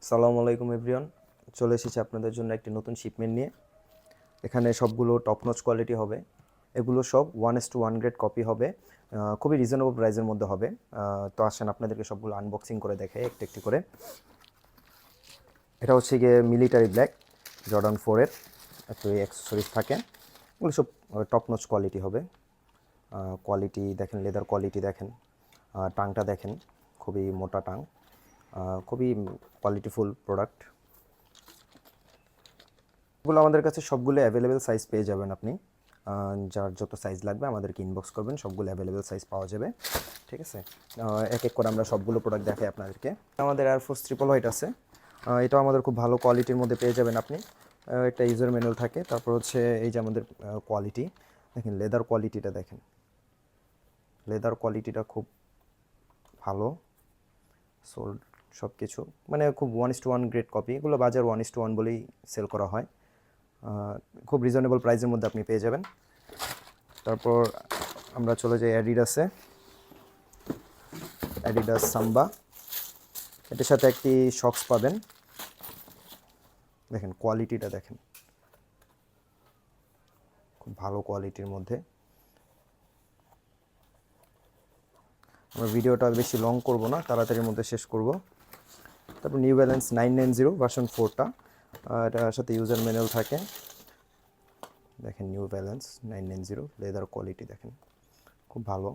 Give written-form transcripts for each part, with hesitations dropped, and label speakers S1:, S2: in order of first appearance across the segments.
S1: সালামু আলাইকুম এভরিওয়ান, চলে এসেছি আপনাদের জন্য একটি নতুন শিপমেন্ট নিয়ে। এখানে সবগুলো টপ নচ কোয়ালিটি হবে। এগুলো সব 1:1 গ্রেড কপি হবে, খুবই রিজনেবল প্রাইসের মধ্যে হবে। তো আসেন আপনাদেরকে সবগুলো আনবক্সিং করে দেখাই একটু একটু করে। এটা হচ্ছে গিয়ে মিলিটারি ব্ল্যাক জর্ডান 4-এর একটু অ্যাক্সেসরিজ থাকে। এগুলো সব টপ নচ কোয়ালিটি হবে। কোয়ালিটি দেখেন, লেদার কোয়ালিটি দেখেন, টাংটা দেখেন, খুবই মোটা টাং, খুবই কোয়ালিটিফুল প্রোডাক্ট। এগুলো আমাদের কাছে সবগুলো অ্যাভেলেবেল সাইজ পেয়ে যাবেন আপনি। যার যত সাইজ লাগবে আমাদেরকে ইনবক্স করবেন, সবগুলো অ্যাভেলেবেল সাইজ পাওয়া যাবে। ঠিক আছে, এক এক করে আমরা সবগুলো প্রোডাক্ট দেখাই আপনাদেরকে। আমাদের এয়ারফোর্স ট্রিপল হোয়াইট আছে, এটাও আমাদের খুব ভালো কোয়ালিটির মধ্যে পেয়ে যাবেন আপনি। একটা ইউজার ম্যানুয়াল থাকে, তারপর হচ্ছে এই যে আমাদের কোয়ালিটি দেখেন, লেদার কোয়ালিটিটা দেখেন, লেদার কোয়ালিটিটা খুব ভালো। সোল সব কিছু মানে খুব 1:1 গ্রেড কপি। এগুলো বাজার 1:1 বলেই সেল করা হয়। খুব রিজনেবল প্রাইসের মধ্যে আপনি পেয়ে যাবেন। তারপর আমরা চলে যাই অ্যাডিডাসে। অ্যাডিডাস সাম্বা, এটার সাথে একটি শক্স পাবেন। দেখেন কোয়ালিটিটা দেখেন, খুব ভালো কোয়ালিটির মধ্যে। আমরা ভিডিওটা বেশি লং করব না, তাড়াতাড়ির মধ্যে শেষ করব। তারপর নিউ ব্যালেন্স 990 ভার্সন 4টা, এটার সাথে ইউজার ম্যানুয়াল থাকে। দেখেন নিউ ব্যালেন্স 990, লেদার কোয়ালিটি দেখেন খুব ভালো।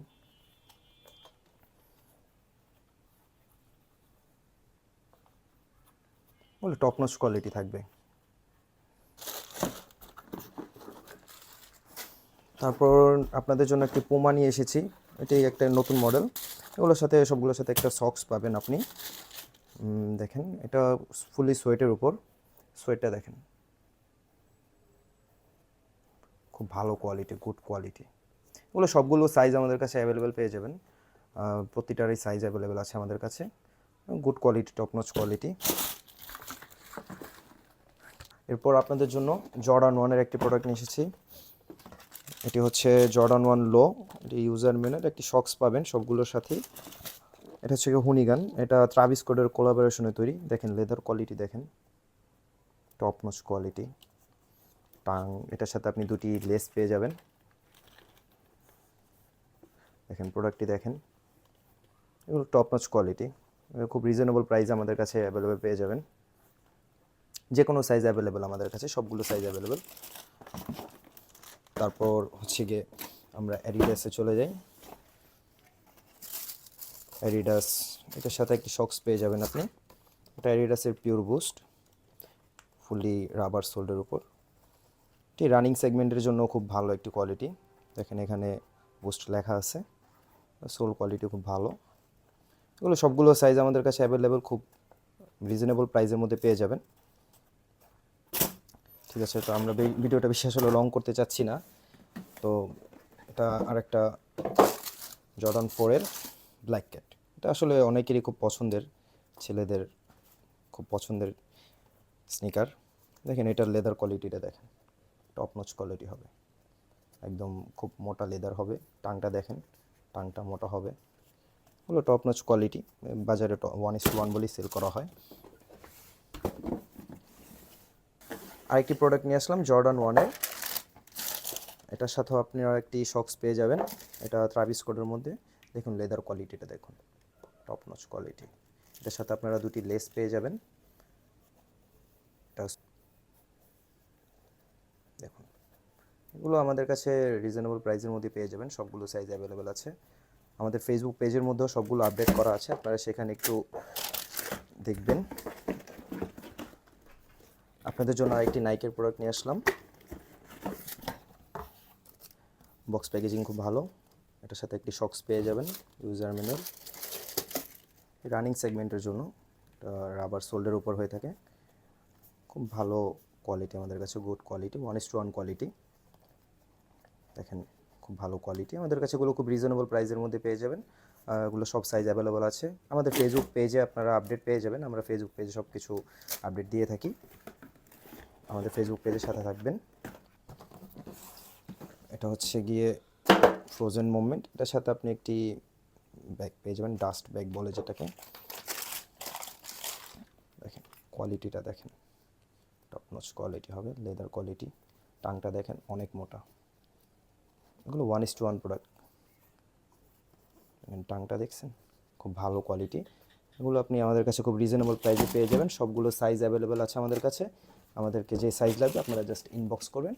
S1: বলে টপ নচ কোয়ালিটি থাকবে। তারপর আপনাদের জন্য একটি পুমা নিয়ে এসেছি, এটি একটা নতুন মডেল। এগুলোর সাথে সবগুলোর সাথে একটা সক্স পাবেন আপনি। দেখেন এটা ফুলি সোয়েটের উপর, সোয়েটটা দেখেন খুব ভালো কোয়ালিটি, গুড কোয়ালিটি। এগুলো সবগুলো সাইজ আমাদের কাছে অ্যাভেলেবেল পেয়ে যাবেন, প্রতিটারই সাইজ অ্যাভেলেবেল আছে আমাদের কাছে। Good quality, top notch quality. এরপর আপনাদের জন্য জর্ডান 1-এর একটি প্রোডাক্ট নিয়ে এসেছি। এটি হচ্ছে জর্ডান 1 লো, এটি ইউজার ম্যানুয়াল, একটি শক্স পাবেন সবগুলোর সাথেই। এটা হচ্ছে হুনিগান, এটা ট্রাভিস স্কটের কোলাবোরেশনে তৈরি। দেখেন লেদার কোয়ালিটি দেখেন, টপ নচ কোয়ালিটি। টাং, এটার সাথে আপনি দুটি লেস পেয়ে যাবেন। দেখেন প্রোডাক্টটি দেখেন, এগুলো টপ নচ কোয়ালিটি, খুব রিজনেবল প্রাইসে আমাদের কাছে অ্যাভেলেবেল পেয়ে যাবেন। যে কোনো সাইজ অ্যাভেলেবেল আমাদের কাছে, সবগুলো সাইজ অ্যাভেলেবেল। তারপর হচ্ছে গিয়ে আমরা অ্যাডিডাসে চলে যাই। অ্যাডিডাস, এটার সাথে একটি শক্স পেয়ে যাবেন আপনি। এটা অ্যাডিডাসের পিওর বুস্ট, ফুলি রাবার সোল্ডের উপর। এটি রানিং সেগমেন্টের জন্য খুব ভালো একটি কোয়ালিটি। দেখেন এখানে বুস্ট লেখা আছে, সোল কোয়ালিটি খুব ভালো। এগুলো সবগুলো সাইজ আমাদের কাছে অ্যাভেলেবেল, খুব রিজনেবল প্রাইসের মধ্যে পেয়ে যাবেন। ঠিক আছে, তো আমরা ভিডিওটা বেশি আসলে লং করতে চাচ্ছি না। তো এটা আরেকটা জর্ডান 4-এর ব্ল্যাক ক্যাট, এটা আসলে অনেকেরই খুব পছন্দের, ছেলেদের খুব পছন্দের স্নিকার। দেখেন এটার লেদার কোয়ালিটিটা দেখেন, টপ নচ কোয়ালিটি হবে, একদম খুব মোটা লেদার হবে। টাংটা দেখেন, টাংটা মোটা হবে। হলো টপ নচ কোয়ালিটি, বাজারে 1:1 বলেই সেল করা হয়। আরেকটি প্রোডাক্ট নিয়ে আসলাম জর্ডান 1-এর, এটার সাথেও আপনারা একটি শক্স পেয়ে যাবেন। এটা ট্রাভিস স্কটের মধ্যে। দেখুন লেদার কোয়ালিটিটা দেখুন, টপ নচ কোয়ালিটি। এটার সাথে আপনারা দুটি লেস পেয়ে যাবেন। এটা দেখুন, এগুলো আমাদের কাছে রিজনেবল প্রাইসের মধ্যে পেয়ে যাবেন, সবগুলো সাইজ অ্যাভেলেবেল আছে। আমাদের ফেসবুক পেজের মধ্যেও সবগুলো আপডেট করা আছে, আপনারা সেখানে একটু দেখবেন। আপনাদের জন্য আরেকটি নাইকের প্রোডাক্ট নিয়ে আসলাম। বক্স প্যাকেজিং খুব ভালো, এটার সাথে একটি শক্স পেয়ে যাবেন, ইউজার ম্যানুয়াল। রানিং সেগমেন্টের জন্য এটা রাবার সোল্ডের উপর হয়ে থাকে। খুব ভালো কোয়ালিটি আমাদের কাছে, গুড কোয়ালিটি, 1:1 কোয়ালিটি। দেখেন খুব ভালো কোয়ালিটি আমাদের কাছে, এগুলো খুব রিজনেবল প্রাইসের মধ্যে পেয়ে যাবেন। এগুলো সব সাইজ অ্যাভেলেবল আছে। আমাদের ফেসবুক পেজে আপনারা আপডেট পেয়ে যাবেন, আমরা ফেসবুক পেজে সব কিছু আপডেট দিয়ে থাকি। আমাদের ফেসবুক পেজের সাথে থাকবেন। এটা হচ্ছে গিয়ে ফ্রোজেন মুভমেন্ট, এটার সাথে আপনি একটি ব্যাগ পেয়ে যাবেন, ডাস্ট ব্যাগ বলে যেটাকে। দেখেন কোয়ালিটিটা দেখেন, টপ নচ কোয়ালিটি হবে, লেদার কোয়ালিটি। টাংটা দেখেন অনেক মোটা, এগুলো 1:1 প্রোডাক্ট। টাংটা দেখছেন খুব ভালো কোয়ালিটি। এগুলো আপনি আমাদের কাছে খুব রিজনেবল প্রাইসে পেয়ে যাবেন। সবগুলো সাইজ অ্যাভেলেবেল আছে আমাদের কাছে। আমাদেরকে যে সাইজ লাগবে আপনারা জাস্ট ইনবক্স করবেন,